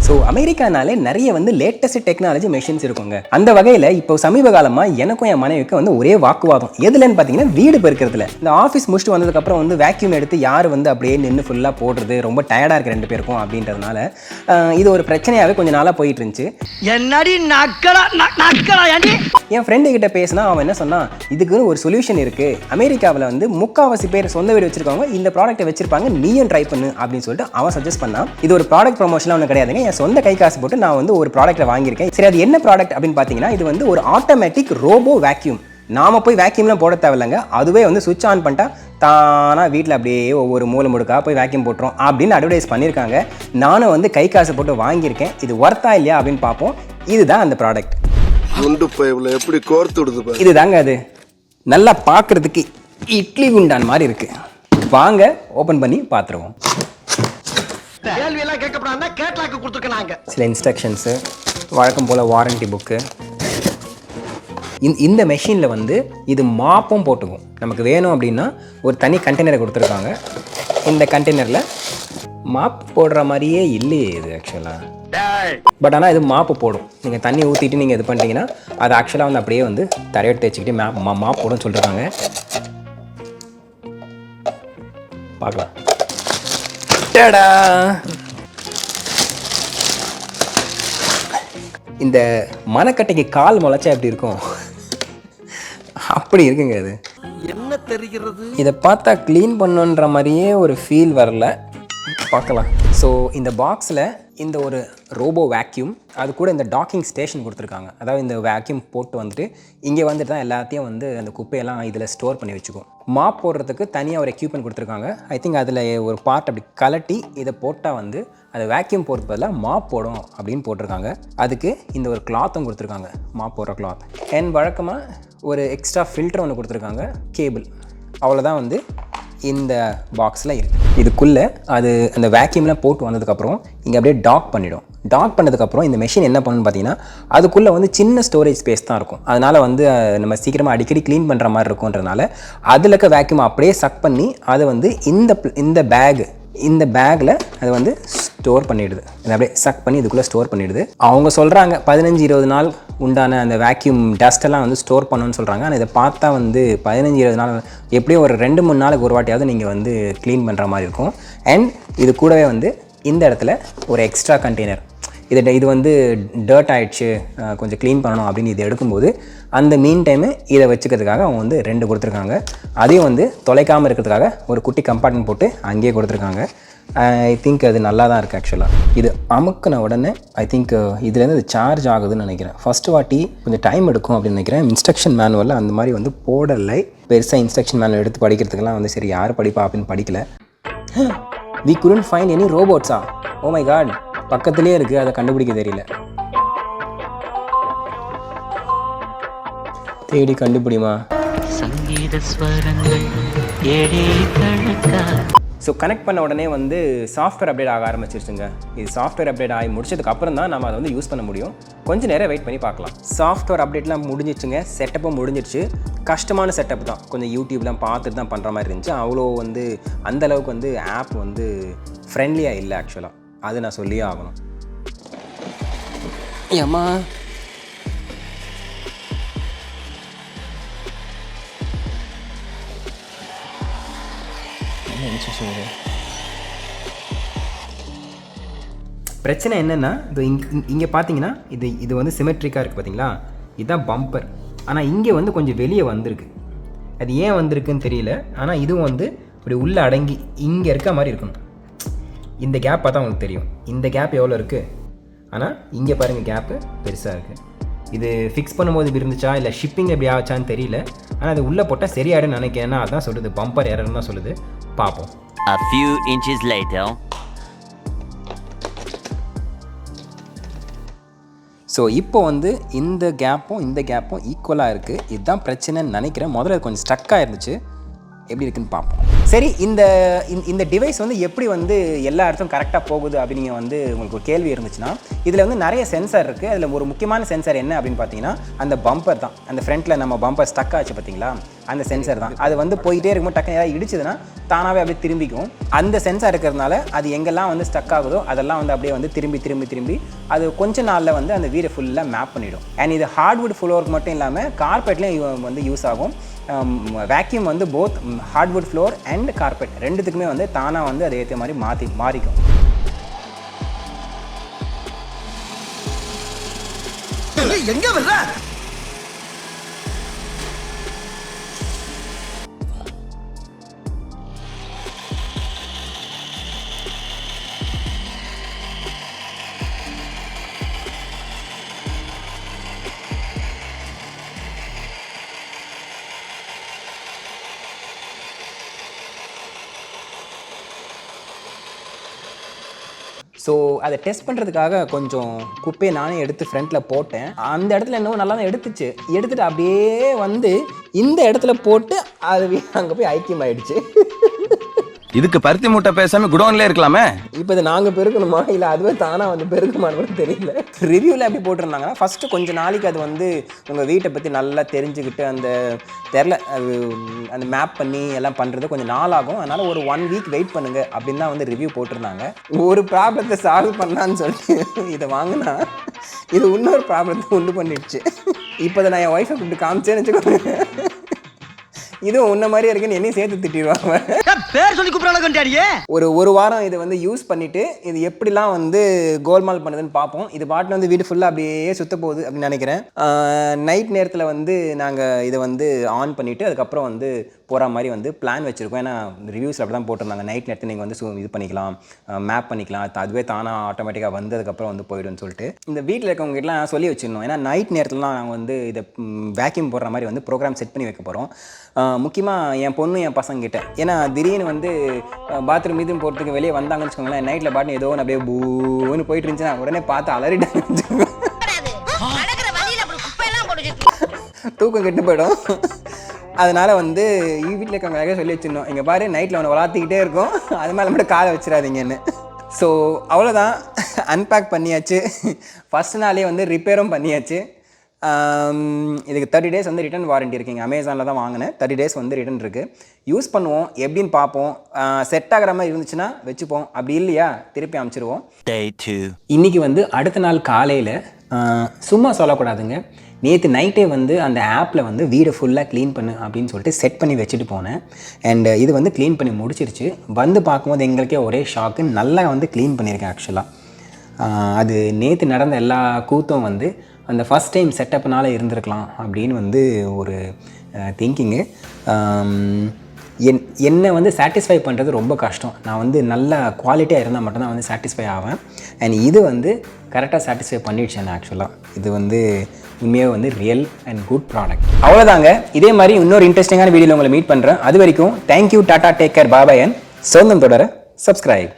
So அமெரிக்கானாலே நிறைய வந்து latest technology machines இருக்குங்க. அந்த வகையில் இப்போ சமீப காலமாக எனக்கும் என் மனைவிக்கு வந்து ஒரே வாக்குவாதம். எதுலன்னு பார்த்தீங்கன்னா வீடு பெருக்கிறதுல. இந்த ஆஃபீஸ் முடிச்சுட்டு வந்ததுக்கப்புறம் வந்து வேக்யூம் எடுத்து யார் வந்து அப்படியே நின்று ஃபுல்லாக போடுறது, ரொம்ப டயர்டாக இருக்குது ரெண்டு பேருக்கும் அப்படின்றதுனால இது ஒரு பிரச்சனையாகவே கொஞ்சம் நாளாக போயிட்டு இருந்துச்சு. என் ஃப்ரெண்டு கிட்ட பேசினா அவன் என்ன சொன்னான், இதுக்கு ஒரு சொல்யூஷன் இருக்குது. அமெரிக்காவில் வந்து முக்காவாசி பேர் சொந்த வீடு வச்சிருக்கவங்க இந்த ப்ராடக்ட்டை வச்சிருப்பாங்க, நீயும் ட்ரை பண்ணு அப்படின்னு சொல்லிட்டு அவன் சஜஸ்ட் பண்ணான். இது ஒரு ப்ராடக்ட் ப்ரமோஷன்லாம் ஒன்று கிடையாதுங்க. என் சொந்த கை காசு போட்டு நான் வந்து ஒரு ப்ராடக்ட்டை வாங்கியிருக்கேன். சரி, அது என்ன ப்ராடக்ட் அப்படின்னு பார்த்தீங்கன்னா, இது வந்து ஒரு ஆட்டோமேட்டிக் ரோபோ வேக்யூம். நாம போய் வேக்யூம்லாம் போட தேவையில்லைங்க. அதுவே வந்து சுவிட்ச் ஆன் பண்ணிட்டா தானாக வீட்டில் அப்படியே ஒவ்வொரு மூலை முடுக்கா போய் வேக்யூம் போட்டுரும் அப்படின்னு அட்வர்டைஸ் பண்ணியிருக்காங்க. நானும் வந்து கை காசு போட்டு வாங்கியிருக்கேன். இது ஒர்த்தா இல்லையா அப்படின்னு பார்ப்போம். இதுதான் அந்த ப்ராடக்ட். எப்படி கோர்த்து இதுதாங்க அது. நல்லா பார்க்கறதுக்கு இட்லி குண்டான் மாதிரி இருக்கு. வாங்க ஓப்பன் பண்ணி பார்த்துருவோம். சில இன்ஸ்ட்ரக்ஷன்ஸு, வழக்கம் போல் வாரண்டி புக்கு. இந்த மெஷினில் வந்து இது மாப்பும் போட்டுக்கும். நமக்கு வேணும் அப்படின்னா ஒரு தனி கண்டெய்னரை கொடுத்துருக்காங்க. இந்த கண்டெய்னரில் மாப் போடுற மாதிரியே இல்லையே இது ஆக்சுவலாக. பட் ஆனால் இது மாப்பு போடும். நீங்கள் தண்ணி ஊற்றிட்டு நீங்கள் இது பண்ணிட்டீங்கன்னா அது ஆக்சுவலாக வந்து அப்படியே வந்து தரையை தேய்ச்சிக்கிட்டு மாப் போடுன்னு சொல்லியிருக்காங்க. பார்க்கலாம். டடா! இந்த மனக்கட்டைக்கு கால் முளைச்சா எப்படி இருக்கும் அப்படி இருக்குங்க. அது என்ன தெரிகிறது? இதை பார்த்தா க்ளீன் பண்ணுன்ற மாதிரியே ஒரு ஃபீல் வரல. பார்க்கலாம். ஸோ இந்த பாக்ஸில் இந்த ஒரு ரோபோ வேக்யூம், அது கூட இந்த டாக்கிங் ஸ்டேஷன் கொடுத்துருக்காங்க. அதாவது இந்த வேக்யூம் போட்டு வந்துட்டு இங்கே வந்துட்டு தான் எல்லாத்தையும் வந்து அந்த குப்பையெல்லாம் இதில் ஸ்டோர் பண்ணி வச்சுக்கும். மாப் போடுறதுக்கு தனியாக ஒரு எக்யூப்மெண்ட் கொடுத்துருக்காங்க. ஐ திங்க் அதில் ஒரு பார்ட் அப்படி கலட்டி இதை போட்டால் வந்து அது வேக்யூம் போடுறது பதிலாக மாப் போடும் அப்படின்னு போட்டிருக்காங்க. அதுக்கு இந்த ஒரு கிளாத்தும் கொடுத்துருக்காங்க, மாப் போடுற கிளாத். அண்ட் வழக்கமாக ஒரு எக்ஸ்ட்ரா ஃபில்டர் ஒன்று கொடுத்துருக்காங்க, கேபிள். அவ்வளோதான் வந்து இந்த பாக்ஸில் இருக்குது. இதுக்குள்ளே அது அந்த வேக்யூம்லாம் போட்டு வந்ததுக்கப்புறம் இங்கே அப்படியே டாக் பண்ணிவிடும். டாக் பண்ணதுக்கப்புறம் இந்த மெஷின் என்ன பண்ணணும்னு பார்த்தீங்கன்னா, அதுக்குள்ளே வந்து சின்ன ஸ்டோரேஜ் ஸ்பேஸ் தான் இருக்கும். அதனால் வந்து நம்ம சீக்கிரமாக அடிக்கடி க்ளீன் பண்ணுற மாதிரி இருக்குன்றதுனால அதில் இருக்க வேக்யூம் அப்படியே சக் பண்ணி அதை வந்து இந்த பேக்கில் அதை வந்து ஸ்டோர் பண்ணிவிடுது. அதை அப்படியே சக் பண்ணி இதுக்குள்ளே ஸ்டோர் பண்ணிவிடுது. அவங்க சொல்கிறாங்க 15-20 நாள் உண்டான அந்த வேக்யூம் டஸ்ட்டெல்லாம் வந்து ஸ்டோர் பண்ணணும்னு சொல்கிறாங்க. ஆனால் இதை பார்த்தா வந்து 15-20 நாள் எப்படியும் ஒரு 2-3 நாளுக்கு ஒரு வாட்டியாவது நீங்கள் வந்து க்ளீன் பண்ணுற மாதிரி இருக்கும். அண்ட் இது கூடவே வந்து இந்த இடத்துல ஒரு எக்ஸ்ட்ரா கண்டெய்னர், இது வந்து டர்ட் ஆகிடுச்சு, கொஞ்சம் க்ளீன் பண்ணணும் அப்படின்னு இது எடுக்கும்போது அந்த மீன் டைமு இதை வச்சுக்கிறதுக்காக அவங்க வந்து 2 கொடுத்துருக்காங்க. அதையும் வந்து தொலைக்காமல் இருக்கிறதுக்காக ஒரு குட்டி கம்பார்ட்மெண்ட் போட்டு அங்கேயே கொடுத்துருக்காங்க. ஐ திங்க் அது நல்லா தான் இருக்குது ஆக்சுவலாக. இது அமுக்கின உடனே ஐ திங்க் இதுலேருந்து அது சார்ஜ் ஆகுதுன்னு நினைக்கிறேன். ஃபஸ்ட்டு வாட்டி கொஞ்சம் டைம் எடுக்கும் அப்படின்னு நினைக்கிறேன். இன்ஸ்ட்ரக்ஷன் மேனுவலில் அந்த மாதிரி வந்து போடலை. பெருசாக இன்ஸ்ட்ரக்ஷன் மேனுவல் எடுத்து படிக்கிறதுக்கெல்லாம் வந்து சரி யார் படிப்பா அப்படின்னு படிக்கல. We couldn't find any robots. Oh my god, பக்கத்துலேயே இருக்குது, அதை கண்டுபிடிக்க தெரியல. தேடி கண்டுபிடிமா. ஸோ கனெக்ட் பண்ண உடனே வந்து சாஃப்ட்வேர் அப்டேட் ஆக ஆரம்பிச்சிருச்சுங்க. இது சாஃப்ட்வேர் அப்டேட் ஆகி முடிச்சதுக்கு அப்புறம் தான் நம்ம அதை வந்து யூஸ் பண்ண முடியும். கொஞ்சம் நேரம் வெயிட் பண்ணி பார்க்கலாம். சாஃப்ட்வேர் அப்டேட்லாம் முடிஞ்சிச்சுங்க. செட்டப்பும் முடிஞ்சிருச்சு. கஷ்டமான செட்டப் தான். கொஞ்சம் யூடியூப்லாம் பார்த்துட்டு தான் பண்ணுற மாதிரி இருந்துச்சு. அவ்வளோ வந்து அந்தளவுக்கு வந்து ஆப் வந்து ஃப்ரெண்ட்லியாக இல்லை ஆக்சுவலாக. அது நான் சொல்லியே ஆகணும். ஏம்மா பிரச்சனை என்னென்னா, இது இங்கே பார்த்தீங்கன்னா இது வந்து சிமெட்ரிக்காக இருக்குது பார்த்தீங்களா, இதுதான் பம்பர். ஆனால் இங்கே வந்து கொஞ்சம் வெளியே வந்திருக்கு. அது ஏன் வந்திருக்குன்னு தெரியல. ஆனால் இதுவும் வந்து இப்படி உள்ளே அடங்கி இங்கே இருக்க மாதிரி இருக்கணும். இந்த கேப் பார்த்தா உங்களுக்கு தெரியும். இந்த கேப் எவ்வளோ இருக்குது, ஆனால் இங்கே பாருங்கள் கேப்பு பெருசாக இருக்குது. இது ஃபிக்ஸ் பண்ணும்போது இருந்துச்சா இல்லை ஷிப்பிங் எப்படி ஆச்சான்னு தெரியல. ஆனால் அது உள்ளே போட்டால் சரியாயிடுன்னு நினைக்கிறேன்னா அதான் சொல்லுது, பம்பர் எரர்னு தான் சொல்லுது. பார்ப்போம். A few inches later. So இப்போ வந்து இந்த கேப்பும் ஈக்குவலாக இருக்குது. இதுதான் பிரச்சனைன்னு நினைக்கிறேன். முதல்ல கொஞ்சம் ஸ்டக்காக இருந்துச்சு. எப்படி இருக்குன்னு பார்ப்போம். சரி, இந்த டிவைஸ் வந்து எப்படி வந்து எல்லா இடத்தும் கரெக்டாக போகுது அப்படின்னு வந்து உங்களுக்கு ஒரு கேள்வி இருந்துச்சுன்னா, இதில் வந்து நிறைய சென்சார் இருக்குது. அதில் ஒரு முக்கியமான சென்சார் என்ன அப்படின்னு பார்த்தீங்கன்னா அந்த பம்பர் தான். அந்த ஃப்ரண்ட்டில் நம்ம பம்பர் ஸ்டக் ஆச்சு பார்த்தீங்களா, அந்த சென்சார் தான். அது வந்து போயிட்டே இருக்கும்போது டக்குனு ஏதாவது இடிச்சதுன்னா தானாகவே அப்படியே திரும்பிக்கும். அந்த சென்சார் இருக்கிறதுனால அது எங்கெல்லாம் வந்து ஸ்டக் ஆகுதோ அதெல்லாம் வந்து அப்படியே வந்து திரும்பி அது கொஞ்ச நாளில் வந்து அந்த வீடை ஃபுல்லாக மேப் பண்ணிவிடும். அண்ட் இது ஹார்ட்வுட் ஃப்ளோருக்கு மட்டும் இல்லாமல் கார்பெட்லேயும் வந்து யூஸ் ஆகும். வேக்யூம் வந்து both hardwood floor and carpet ரெண்டுத்துக்குமே வந்து தானாக வந்து அதை ஏற்ற மாதிரி மாறிக்கும். எங்க வர்ற? ஸோ அதை டெஸ்ட் பண்ணுறதுக்காக கொஞ்சம் குப்பையை நானே எடுத்து ஃப்ரண்ட்டில் போட்டேன். அந்த இடத்துல இன்னும் நல்லா தான் எடுத்துட்டு அப்படியே வந்து இந்த இடத்துல போட்டு அது அங்கே போய் ஐக்கியமாயிடுச்சு. இதுக்கு பருத்தி மூட்டை பேசாம குடோன்ல இருக்கலாமே. இப்போ இது நாங்கள் பெருக்கணுமா இல்லை அதுவே தானாக வந்து பெருக்குமான்னு தெரியல. ரிவ்யூவில் எப்படி போட்டிருந்தாங்கன்னா ஃபஸ்ட்டு கொஞ்சம் நாளைக்கு அது வந்து உங்கள் வீட்டை பற்றி நல்லா தெரிஞ்சுக்கிட்டு அது அந்த மேப் பண்ணி எல்லாம் பண்ணுறது கொஞ்சம் நாள் ஆகும், அதனால் ஒரு 1 வீக் வெயிட் பண்ணுங்க அப்படின்னு தான் வந்து ரிவ்யூ போட்டிருந்தாங்க. ஒரு ப்ராப்ளத்தை சால்வ் பண்ணலான்னு சொல்லிட்டு இதை வாங்கினா இது இன்னொரு ப்ராப்ளத்தை உண்டு பண்ணிடுச்சு. இப்போ அதை நான் என் ஒய்ஃபை கூப்பிட்டு காமிச்சேன்னு வச்சுக்கோங்க, இதுவும் உன்ன மாதிரி இருக்குன்னு என்னையும் சேர்த்து திட்டிடுவாங்க. பேர் சொல்லி கூப்பிடறாங்க. ஒரு வாரம் இதை வந்து யூஸ் பண்ணிட்டு இது எப்படிலாம் வந்து கோல்மால் பண்ணுதுன்னு பார்ப்போம். இது பாட்டில் வந்து வீடு ஃபுல்லாக அப்படியே சுத்த போகுது அப்படின்னு நினைக்கிறேன். நைட் நேரத்தில் வந்து நாங்கள் இதை வந்து ஆன் பண்ணிவிட்டு அதுக்கப்புறம் வந்து போகிற மாதிரி வந்து பிளான் வச்சுருக்கோம். ஏன்னா ரிவ்யூஸில் அப்படி தான் போட்டிருந்தாங்க, நைட் நேரத்தில் நீங்கள் வந்து இது பண்ணிக்கலாம், மேப் பண்ணிக்கலாம், அதுவே தானாக ஆட்டோமேட்டிக்காக வந்து அதுக்கப்புறம் வந்து போய்டுன்னு சொல்லிட்டு இந்த வீட்டில் இருக்கவங்ககிட்டலாம் சொல்லி வச்சிடணும். ஏன்னா நைட் நேரத்துலலாம் நாங்கள் வந்து இதை வேக்யூம் போடுற மாதிரி வந்து ப்ரோக்ராம் செட் பண்ணி வைக்க போகிறோம். முக்கியமாக என் பொண்ணு என் பசங்கிட்ட, ஏன்னா திடீர்னு வந்து பாத்ரூம் மீதும் போகிறதுக்கு வெளியே வந்தாங்கன்னு வச்சுக்கோங்களேன், நைட்டில் பாட்டு ஏதோ ஒன்று அப்படியே பூன்னு போயிட்டு இருந்துச்சுன்னா உடனே பார்த்து அலறிட்டாங்க, தூக்கம் கெட்டு போயிடும். அதனால் வந்து வீட்டில் இருக்கவங்க சொல்லி வச்சிடணும், இங்கே பாரு நைட்டில் அவனை வளர்த்திக்கிட்டே இருக்கும், அது மேலே மட்டும் காலை வச்சிடாதீங்கன்னு. ஸோ அவ்வளோதான், அன்பேக் பண்ணியாச்சு. ஃபஸ்ட் நாளே வந்து ரிப்பேரும் பண்ணியாச்சு. இதுக்கு 30 days வந்து ரிட்டன் வாரண்ட்டி இருக்குங்க. அமேசானில் தான் வாங்கினேன். 30 days வந்து ரிட்டன் இருக்குது. யூஸ் பண்ணுவோம், எப்படின்னு பார்ப்போம். செட் ஆகிற மாதிரி இருந்துச்சுன்னா வச்சுப்போம், அப்படி இல்லையா திருப்பி அனுப்பிச்சிடுவோம். Day 2. இன்றைக்கி வந்து அடுத்த நாள் காலையில் சும்மா சொல்லக்கூடாதுங்க, நேற்று நைட்டே வந்து அந்த ஆப்பில் வந்து வீடை ஃபுல்லாக க்ளீன் பண்ணு அப்படின்னு சொல்லிட்டு செட் பண்ணி வச்சுட்டு போனேன். அண்ட் இது வந்து க்ளீன் பண்ணி முடிச்சிருச்சு. வந்து பார்க்கும்போது எங்களுக்கே ஒரே ஷாக்கு, நல்லா வந்து க்ளீன் பண்ணியிருக்கேன். ஆக்சுவலாக அது நேற்று நடந்த எல்லா கூத்தும் வந்து அந்த ஃபஸ்ட் டைம் செட்டப்னால் இருந்திருக்கலாம் அப்படின்னு வந்து ஒரு திங்கிங்கு. என்னை வந்து சாட்டிஸ்ஃபை பண்ணுறது ரொம்ப கஷ்டம். நான் வந்து நல்ல குவாலிட்டியாக இருந்தால் மட்டும்தான் வந்து சாட்டிஸ்ஃபை ஆவேன். அண்ட் இது வந்து கரெக்டாக சாட்டிஸ்ஃபை பண்ணிடுச்சு என்ன. ஆக்சுவலாக இது வந்து உண்மையாக வந்து ரியல் அண்ட் குட் ப்ராடக்ட். அவ்வளோதாங்க, இதே மாதிரி இன்னொரு இன்ட்ரெஸ்டிங்கான வீடியோவில் உங்களை மீட் பண்ணுறேன். அது வரைக்கும் thank you, tata, take care, bye and சொந்தம் தொடர சப்ஸ்கிரைப்.